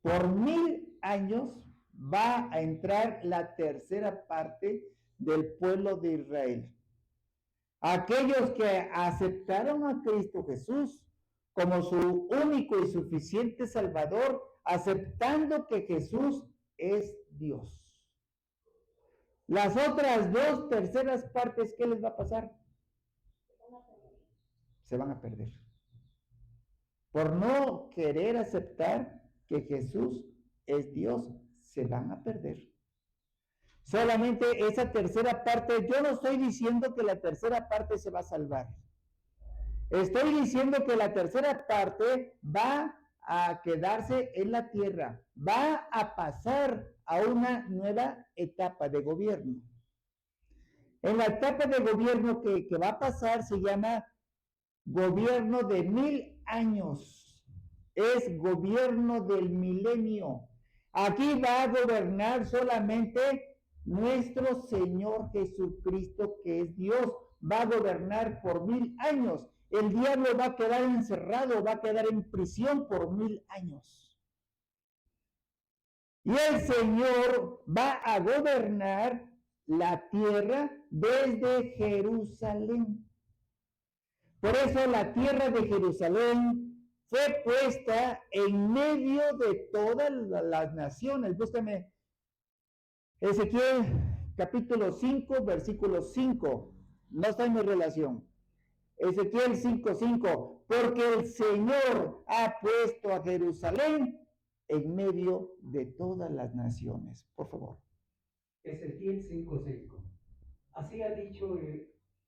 A: Por 1000 años va a entrar la tercera parte del pueblo de Israel. Aquellos que aceptaron a Cristo Jesús como su único y suficiente Salvador, aceptando que Jesús es Dios. Las otras 2/3 partes, ¿qué les va a pasar? Se van a perder. por no querer aceptar que Jesús es Dios, se van a perder. Solamente esa tercera parte, yo no estoy diciendo que la tercera parte se va a salvar. Estoy diciendo que la tercera parte va a quedarse en la tierra, va a pasar a una nueva etapa de gobierno. En la etapa de gobierno que va a pasar se llama gobierno de 1000 años. Es gobierno del milenio. Aquí va a gobernar solamente nuestro Señor Jesucristo, que es Dios. Va a gobernar por 1000 años. El diablo va a quedar encerrado, va a quedar en prisión por 1000 años. Y el Señor va a gobernar la tierra desde Jerusalén. Por eso la tierra de Jerusalén fue puesta en medio de todas las naciones. Búscame Ezequiel capítulo 5, versículo 5. No está en mi relación. Ezequiel 5:5. Porque el Señor ha puesto a Jerusalén en medio de todas las naciones. Por favor.
C: Ezequiel 5:5. Así ha dicho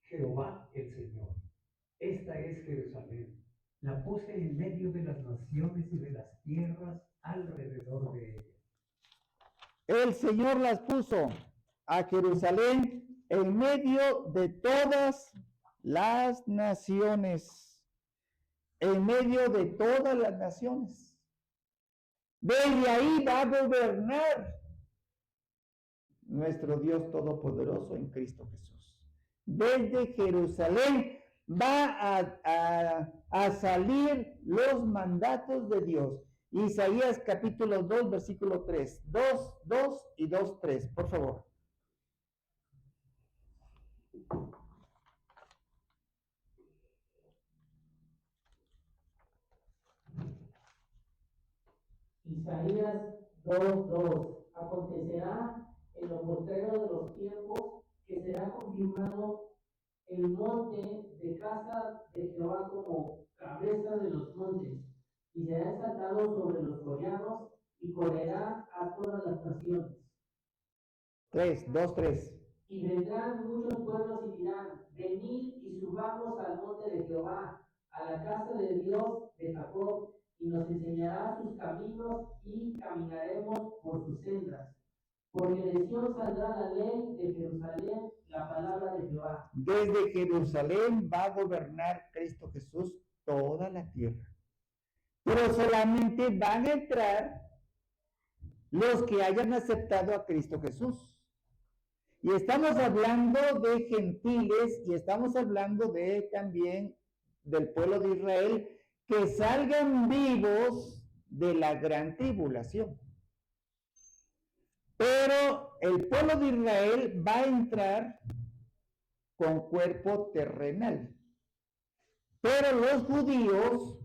C: Jehová el Señor. Esta es Jerusalén. La puse en medio de las naciones y de las tierras alrededor de ella.
A: El Señor las puso a Jerusalén en medio de todas las naciones. En medio de todas las naciones. Desde ahí va a gobernar nuestro Dios Todopoderoso en Cristo Jesús. Desde Jerusalén va a salir los mandatos de Dios. Isaías capítulo 2, versículo 3. 2 y 2:3, por favor.
B: Isaías 2:2. Acontecerá en lo postrero de los tiempos que será confirmado el monte de casa de Jehová como cabeza de los montes, y será exaltado sobre los collados y correrá a todas las naciones.
A: 2:3.
B: Y vendrán muchos pueblos y dirán: venid y subamos al monte de Jehová, a la casa de Dios de Jacob, y nos enseñará sus caminos y caminaremos por sus sendas. Porque de Sion saldrá la ley, de Jerusalén la palabra de Jehová.
A: Desde Jerusalén va a gobernar Cristo Jesús toda la tierra. Pero solamente van a entrar los que hayan aceptado a Cristo Jesús. Y estamos hablando de gentiles y estamos hablando de también del pueblo de Israel que salgan vivos de la gran tribulación. Pero el pueblo de Israel va a entrar con cuerpo terrenal. Pero los judíos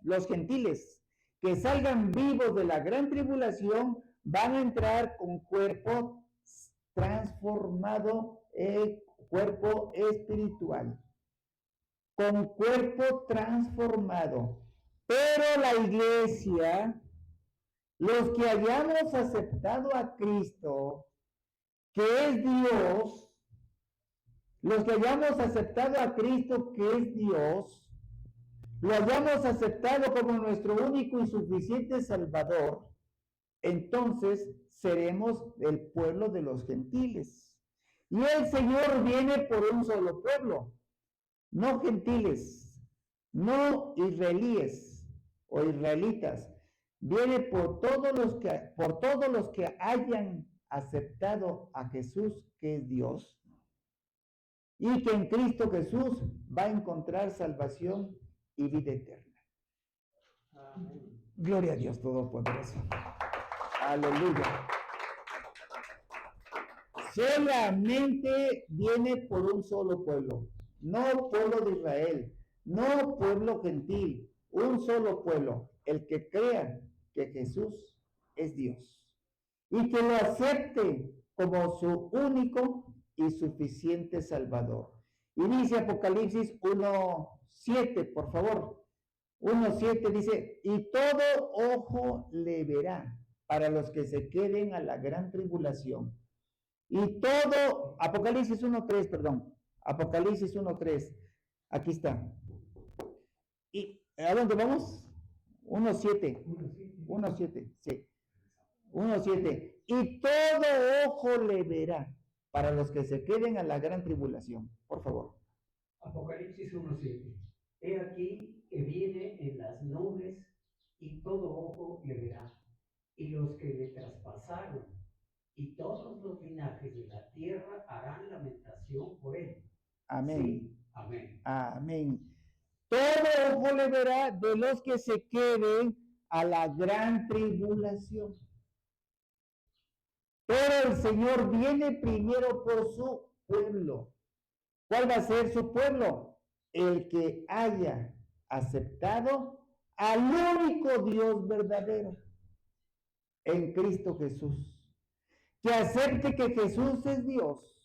A: los gentiles que salgan vivos de la gran tribulación van a entrar con cuerpo transformado, cuerpo espiritual, con cuerpo transformado. Pero la iglesia, los que hayamos aceptado a Cristo, que es Dios, los que hayamos aceptado a Cristo, que es Dios, lo hayamos aceptado como nuestro único y suficiente Salvador, entonces seremos el pueblo de los gentiles. Y el Señor viene por un solo pueblo, no gentiles, no israelíes o israelitas. Viene por todos los que hayan aceptado a Jesús, que es Dios, y que en Cristo Jesús va a encontrar salvación y vida eterna. Amén. Gloria a Dios Todopoderoso. Aleluya. Solamente viene por un solo pueblo, no pueblo de Israel, no pueblo gentil, un solo pueblo, el que crea que Jesús es Dios y que lo acepte como su único y suficiente Salvador. Y dice Apocalipsis 1:7, por favor. 1:7 dice, y todo ojo le verá para los que se queden a la gran tribulación. Y todo, Apocalipsis 1:3, perdón, Apocalipsis 1:3, aquí está. ¿Y a dónde vamos? 1:7, 1:7, sí, 1:7. Y todo ojo le verá para los que se queden a la gran tribulación. Por favor.
C: Apocalipsis 1:7. He aquí que viene en las nubes y todo ojo le verá, y los que le traspasaron, y todos los linajes de la tierra harán lamentación por él.
A: Amén.
C: Sí, amén.
A: Amén. Todo ojo le verá de los que se queden a la gran tribulación. Pero el Señor viene primero por su pueblo. ¿Cuál va a ser su pueblo? El que haya aceptado al único Dios verdadero en Cristo Jesús. Que acepte que Jesús es Dios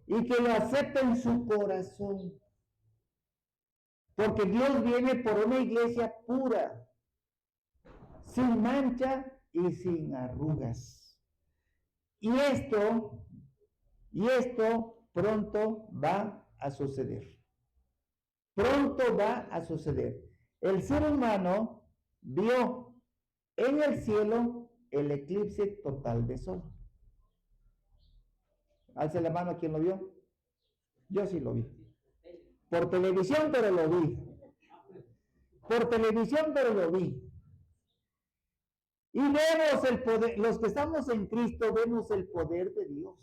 A: y que lo acepte en su corazón. Porque Dios viene por una iglesia pura, sin mancha y sin arrugas. Y esto pronto va a suceder. Pronto va a suceder. El ser humano vio en el cielo el eclipse total de sol. Alce la mano quien lo vio. Yo sí lo vi. Por televisión, pero lo vi. Por televisión, pero lo vi. Y vemos el poder, los que estamos en Cristo, vemos el poder de Dios.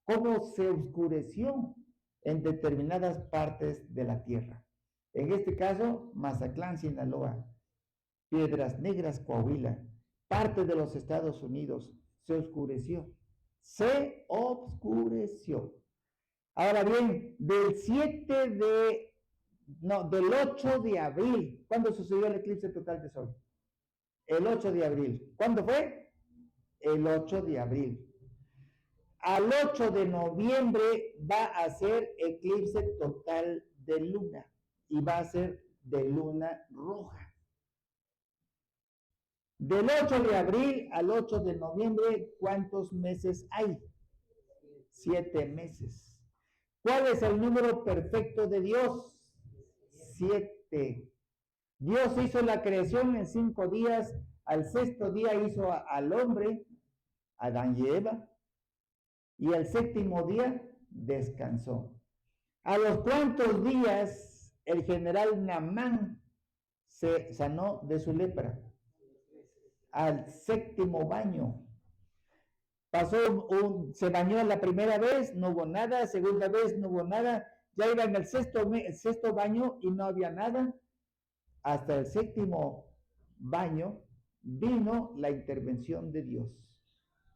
A: Cómo se oscureció en determinadas partes de la tierra. En este caso, Mazatlán, Sinaloa, Piedras Negras, Coahuila, parte de los Estados Unidos, se oscureció. Se oscureció. Ahora bien, del 8 de abril, ¿cuándo sucedió el eclipse total de sol? El 8 de abril. ¿Cuándo fue? El 8 de abril. Al 8 de noviembre va a ser eclipse total de luna y va a ser de luna roja. Del 8 de abril al 8 de noviembre, ¿cuántos meses hay? 7 meses. ¿Cuál es el número perfecto de Dios? 7. Dios hizo la creación en 5 días. Al 6º día hizo al hombre, Adán y Eva. Y al 7º día descansó. ¿A los cuántos días el general Naamán se sanó de su lepra? Al 7º baño. Se bañó la primera vez, no hubo nada, segunda vez no hubo nada, ya iba en el sexto baño y no había nada. Hasta el 7º baño vino la intervención de Dios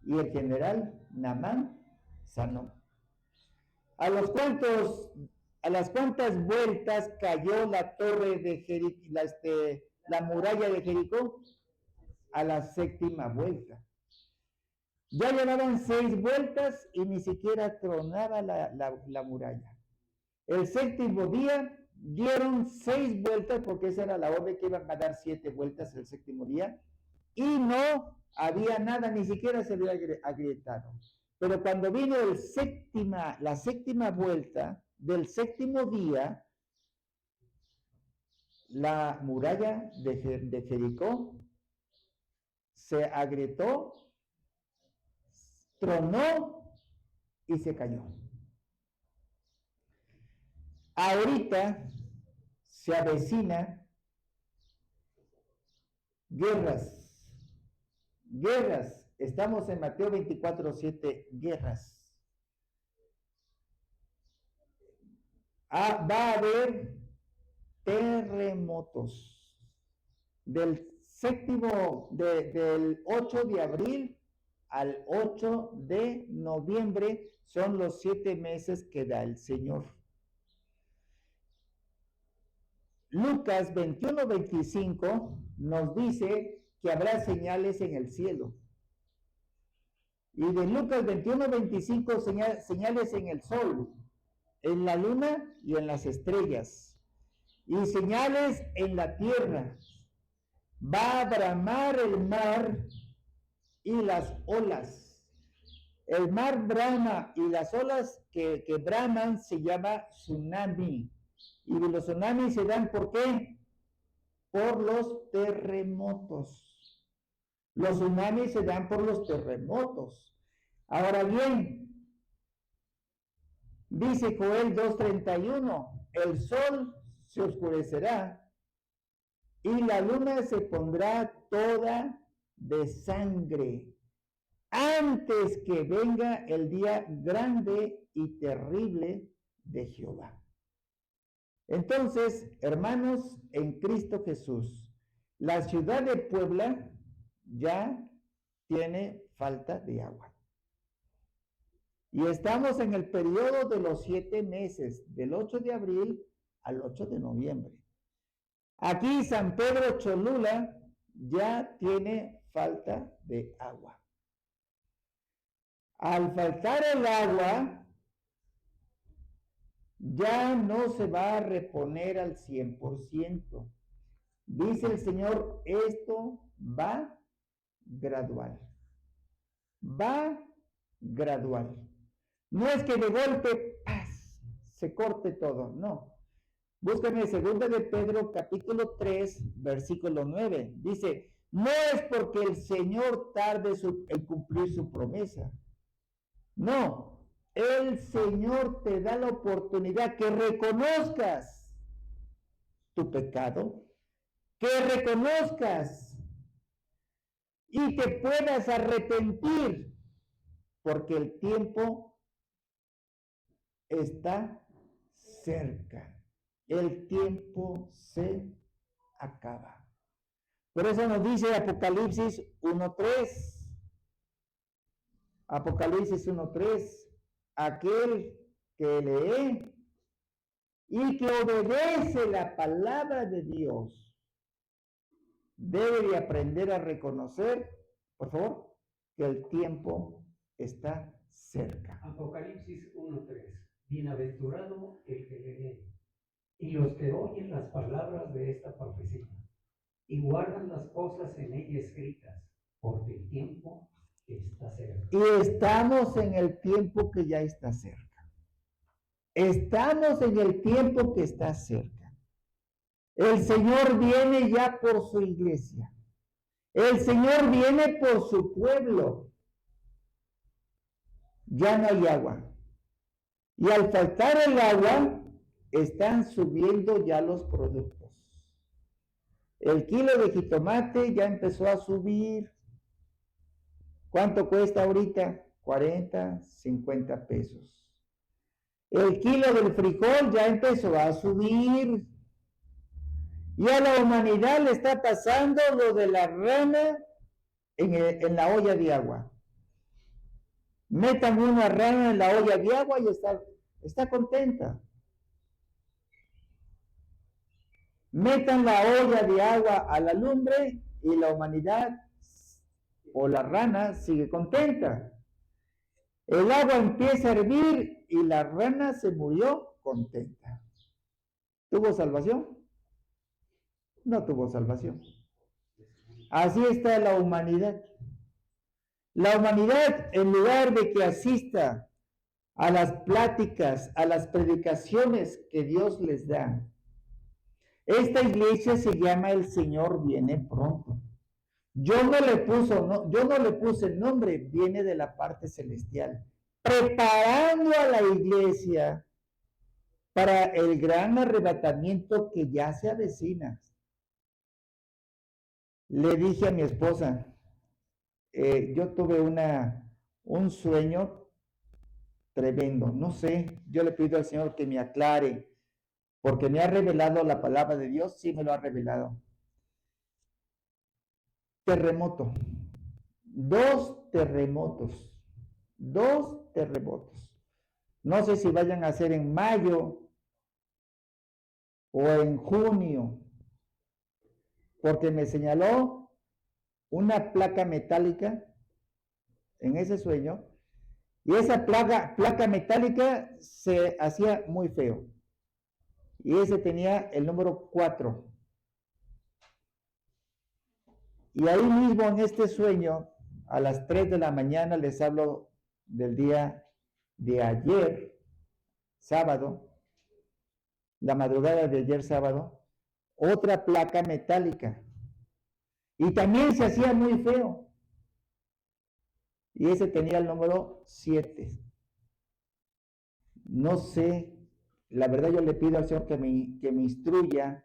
A: y el general Naamán sanó. ¿A las cuántas vueltas cayó la torre de Jericó, la muralla de Jericó? A la 7ª vuelta. Ya llevaban 6 vueltas y ni siquiera tronaba la muralla. El 7º día dieron 6 vueltas, porque esa era la orden que iban a dar 7 vueltas el 7º día, y no había nada, ni siquiera se había agrietado. Pero cuando vino la 7ª vuelta del 7º día, la muralla de Jericó se agrietó, tronó y se cayó. Ahorita se avecina guerras. Estamos en Mateo 24:7, guerras. Va a haber terremotos. Del 8 de abril al 8 de noviembre son los 7 meses que da el Señor. Lucas 21:25 nos dice que habrá señales en el cielo. Y de Lucas 21:25 señales en el sol, en la luna y en las estrellas. y señales en la tierra. Va a bramar el mar y las olas. El mar brama y las olas que braman se llama tsunami. Y los tsunamis se dan ¿por qué? Por los terremotos. Los tsunamis se dan por los terremotos. Ahora bien, dice Joel 2:31, el sol se oscurecerá y la luna se pondrá toda de sangre antes que venga el día grande y terrible de Jehová. Entonces, hermanos, en Cristo Jesús, la ciudad de Puebla ya tiene falta de agua. Y estamos en el periodo de los 7 meses, del 8 de abril al 8 de noviembre. Aquí San Pedro Cholula ya tiene falta de agua. Al faltar el agua, ya no se va a reponer al 100%. Dice el Señor, esto va gradual. Va gradual. No es que de golpe ¡paz! Se corte todo, no. Búscame 2 de Pedro capítulo 3, versículo 9. Dice, no es porque el Señor tarde en cumplir su promesa. No, el Señor te da la oportunidad que reconozcas tu pecado, que reconozcas y te puedas arrepentir, porque el tiempo está cerca. El tiempo se acaba. Por eso nos dice Apocalipsis 1:3. Apocalipsis 1:3. Aquel que lee y que obedece la palabra de Dios debe de aprender a reconocer, por favor, que el tiempo está cerca.
C: Apocalipsis 1:3. Bienaventurado el que lee y los que oyen las palabras de esta profecía y guardan las cosas en ella escritas, porque el tiempo está cerca.
A: Y estamos en el tiempo que ya está cerca. Estamos en el tiempo que está cerca. El Señor viene ya por su iglesia. El Señor viene por su pueblo. Ya no hay agua. Y al faltar el agua, están subiendo ya los productos. El kilo de jitomate ya empezó a subir. ¿Cuánto cuesta ahorita? 40, 50 pesos. El kilo del frijol ya empezó a subir. Y a la humanidad le está pasando lo de la rana en la olla de agua. Metan una rana en la olla de agua y está contenta. Metan la olla de agua a la lumbre y la humanidad o la rana sigue contenta. El agua empieza a hervir y la rana se murió contenta. ¿Tuvo salvación? No tuvo salvación. Así está la humanidad. La humanidad, en lugar de que asista a las pláticas, a las predicaciones que Dios les da, esta iglesia se llama El Señor Viene Pronto. Yo no le puse el nombre, viene de la parte celestial, preparando a la iglesia para el gran arrebatamiento que ya se avecina. Le dije a mi esposa, yo tuve un sueño tremendo, no sé, yo le pido al Señor que me aclare, porque me ha revelado la palabra de Dios, sí me lo ha revelado. Terremoto, 2 terremotos, 2 terremotos. No sé si vayan a ser en mayo o en junio, porque me señaló una placa metálica en ese sueño, y esa placa metálica se hacía muy feo. Y ese tenía el número 4. Y ahí mismo en este sueño, a las 3 de la mañana, les hablo del día de ayer, sábado, la madrugada de ayer sábado, otra placa metálica. Y también se hacía muy feo. Y ese tenía el número 7. No sé, la verdad yo le pido al Señor que me instruya,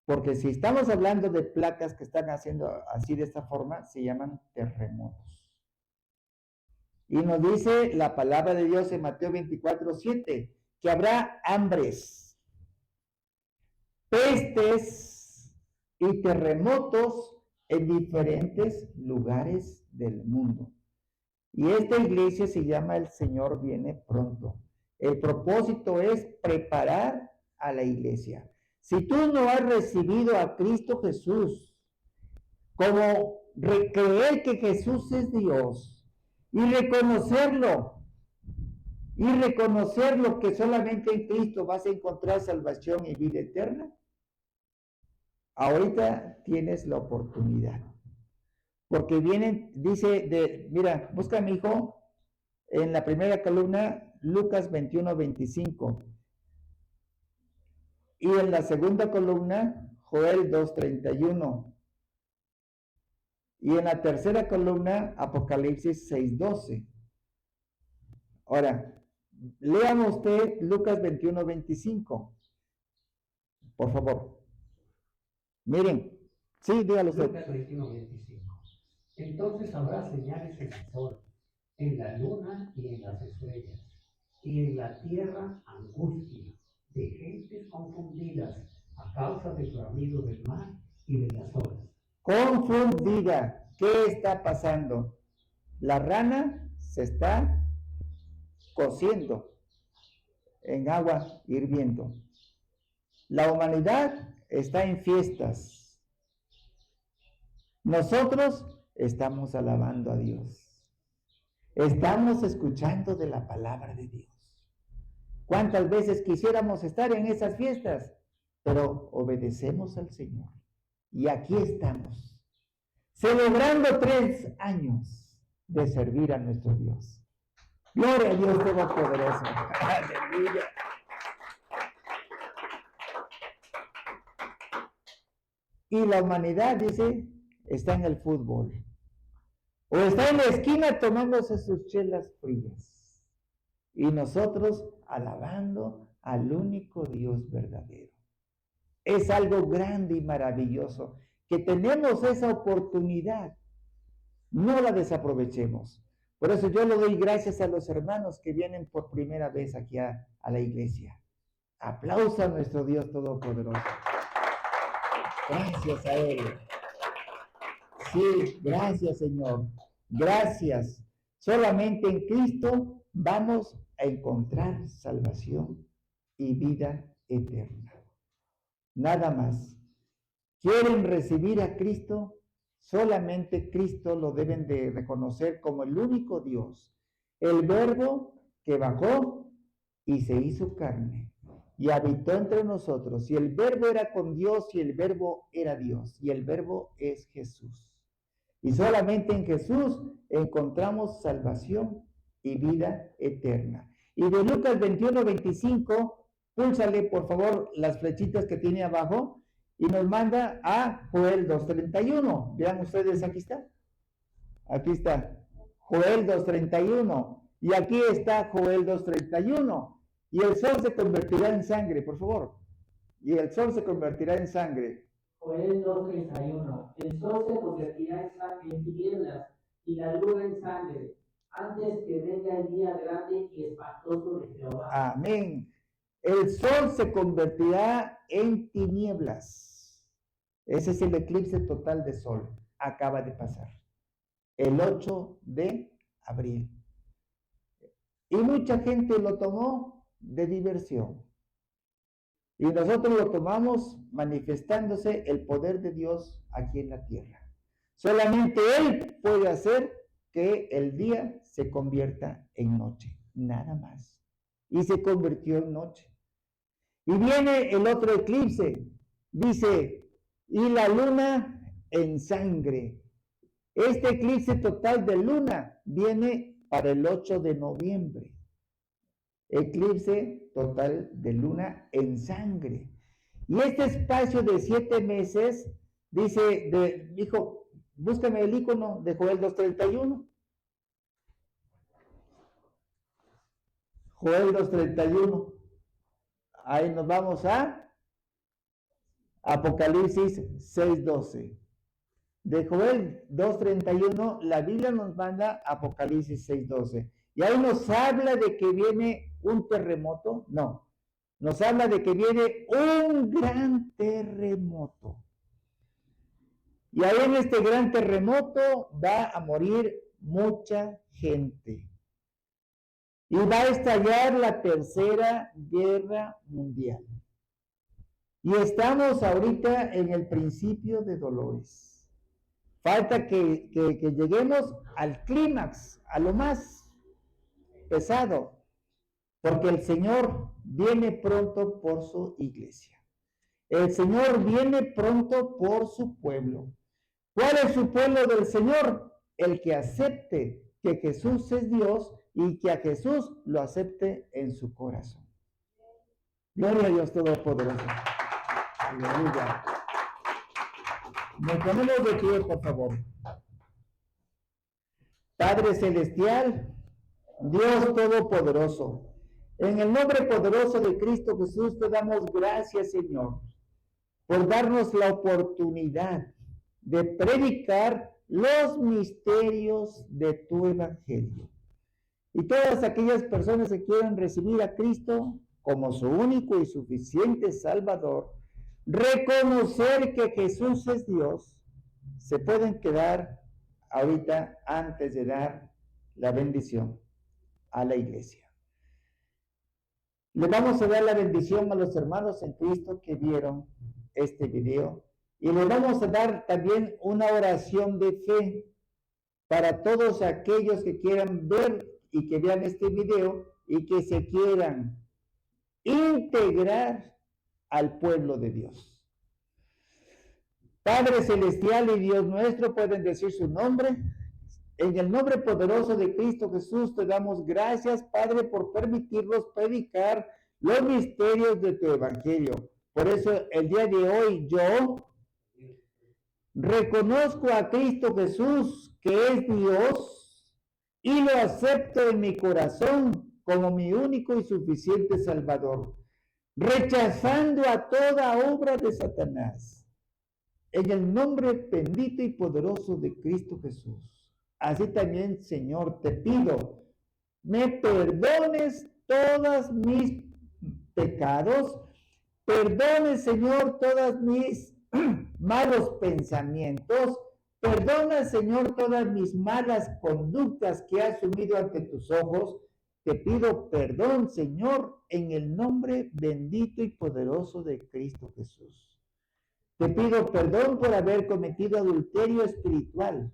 A: porque si estamos hablando de placas que están haciendo así de esta forma, se llaman terremotos. Y nos dice la palabra de Dios en Mateo 24:7, que habrá hambres, pestes y terremotos en diferentes lugares del mundo. Y esta iglesia se llama El Señor Viene Pronto. El propósito es preparar a la iglesia. Si tú no has recibido a Cristo Jesús como creer que Jesús es Dios y reconocerlo que solamente en Cristo vas a encontrar salvación y vida eterna, ahorita tienes la oportunidad. Porque vienen, dice, mira, busca a mi hijo en la primera columna, Lucas 21:25. Y en la segunda columna, Joel 2:31. Y en la tercera columna, Apocalipsis 6:12. Ahora, léame usted Lucas 21:25. Por favor. Miren. Sí, dígalo usted.
C: Lucas 21:25. Entonces habrá señales en el sol, en la luna y en las estrellas, y en la tierra angustia de gentes confundidas a causa del bramido del mar y de las olas.
A: Confundida. ¿Qué está pasando? La rana se está cociendo en agua hirviendo. La humanidad está en fiestas. Nosotros estamos alabando a Dios. Estamos escuchando de la palabra de Dios. ¿Cuántas veces quisiéramos estar en esas fiestas? Pero obedecemos al Señor. Y aquí estamos, celebrando 3 años de servir a nuestro Dios. Gloria a Dios Todopoderoso. Aleluya. Y la humanidad, dice, está en el fútbol. O está en la esquina tomándose sus chelas frías. Y nosotros alabando al único Dios verdadero. Es algo grande y maravilloso que tenemos esa oportunidad. No la desaprovechemos. Por eso yo le doy gracias a los hermanos que vienen por primera vez aquí a la iglesia. Aplauso a nuestro Dios Todopoderoso. Gracias a Él. Sí, gracias Señor. Gracias. Solamente en Cristo vamos a encontrar salvación y vida eterna. Nada más. ¿Quieren recibir a Cristo? Solamente Cristo lo deben de reconocer como el único Dios, el Verbo que bajó y se hizo carne y habitó entre nosotros. Y el Verbo era con Dios y el Verbo era Dios y el Verbo es Jesús. Y solamente en Jesús encontramos salvación y vida eterna. Y de Lucas 21:25, púlsale por favor las flechitas que tiene abajo. Y nos manda a Joel 2:31. Vean ustedes, aquí está. Aquí está. Joel 2:31. Y aquí está Joel 2:31. Y el sol se convertirá en sangre, por favor. Y el sol se convertirá en sangre.
B: Joel 2:31. El sol se convertirá en tinieblas y la luna en sangre, antes que venga el día grande y espantoso de Jehová.
A: Amén. El sol se convertirá en tinieblas. Ese es el eclipse total de sol. Acaba de pasar. El 8 de abril. Y mucha gente lo tomó de diversión. Y nosotros lo tomamos manifestándose el poder de Dios aquí en la tierra. Solamente Él puede hacer que el día se convierta en noche. Nada más. Y se convirtió en noche. Y viene el otro eclipse, dice, y la luna en sangre. Este eclipse total de luna viene para el 8 de noviembre. Eclipse total de luna en sangre. Y este espacio de 7 meses, dice, dijo, búscame el icono de Joel 2:31. Joel 2:31. Ahí nos vamos a Apocalipsis 6:12. De Joel 2:31, la Biblia nos manda Apocalipsis 6:12. Y ahí nos habla de que viene un terremoto. No, nos habla de que viene un gran terremoto. Y ahí en este gran terremoto va a morir mucha gente. Y va a estallar la Tercera Guerra Mundial. Y estamos ahorita en el principio de dolores. Falta que lleguemos al clímax, a lo más pesado, porque el Señor viene pronto por su iglesia. El Señor viene pronto por su pueblo. ¿Cuál es su pueblo del Señor? El que acepte que Jesús es Dios y que a Jesús lo acepte en su corazón. Gloria a Dios Todopoderoso. Aleluya. Nos ponemos de pie, por favor. Padre Celestial, Dios Todopoderoso, en el nombre poderoso de Cristo Jesús te damos gracias, Señor, por darnos la oportunidad de predicar los misterios de tu evangelio. Y todas aquellas personas que quieran recibir a Cristo como su único y suficiente Salvador, reconocer que Jesús es Dios, se pueden quedar ahorita antes de dar la bendición a la iglesia. Le vamos a dar la bendición a los hermanos en Cristo que vieron este video y le vamos a dar también una oración de fe para todos aquellos que quieran ver y que vean este video y que se quieran integrar al pueblo de Dios. Padre Celestial y Dios nuestro, pueden decir su nombre. En el nombre poderoso de Cristo Jesús te damos gracias, Padre, por permitirnos predicar los misterios de tu evangelio. Por eso el día de hoy yo reconozco a Cristo Jesús, que es Dios, y lo acepto en mi corazón como mi único y suficiente Salvador, rechazando a toda obra de Satanás. En el nombre bendito y poderoso de Cristo Jesús. Así también, Señor, te pido, me perdones todos mis pecados, perdones, Señor, todos mis malos pensamientos, perdona, Señor, todas mis malas conductas que he asumido ante tus ojos. Te pido perdón, Señor, en el nombre bendito y poderoso de Cristo Jesús. Te pido perdón por haber cometido adulterio espiritual.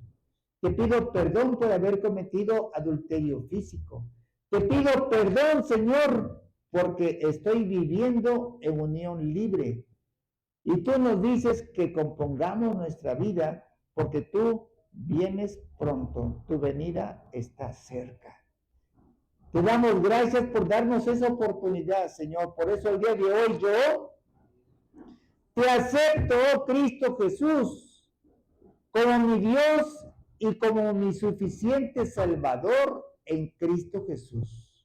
A: Te pido perdón por haber cometido adulterio físico. Te pido perdón, Señor, porque estoy viviendo en unión libre. Y tú nos dices que compongamos nuestra vida porque tú vienes pronto. Tu venida está cerca. Te damos gracias por darnos esa oportunidad, Señor. Por eso el día de hoy yo te acepto, oh Cristo Jesús, como mi Dios y como mi suficiente Salvador en Cristo Jesús.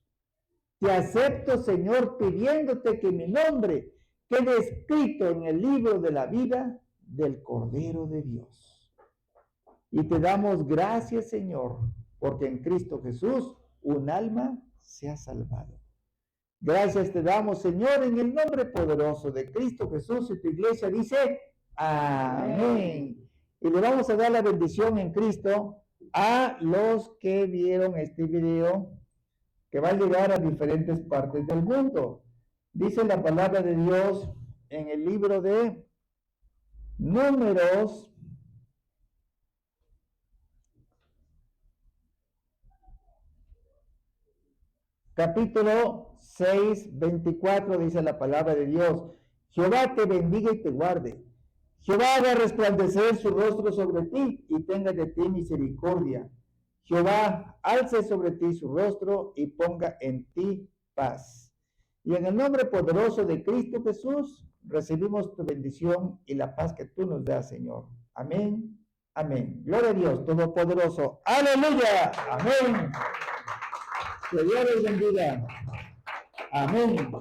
A: Te acepto, Señor, pidiéndote que mi nombre quede escrito en el libro de la vida del Cordero de Dios. Y te damos gracias, Señor, porque en Cristo Jesús un alma se ha salvado. Gracias te damos, Señor, en el nombre poderoso de Cristo Jesús, y tu iglesia dice, amén. Y le vamos a dar la bendición en Cristo a los que vieron este video, que va a llegar a diferentes partes del mundo. Dice la palabra de Dios en el libro de Números, capítulo 6:24 dice la palabra de Dios: Jehová te bendiga y te guarde. Jehová haga resplandecer su rostro sobre ti y tenga de ti misericordia. Jehová alce sobre ti su rostro y ponga en ti paz. Y en el nombre poderoso de Cristo Jesús, recibimos tu bendición y la paz que tú nos das, Señor. Amén. Amén. Gloria a Dios Todopoderoso. Aleluya. Amén. Que Dios les bendiga. Amén.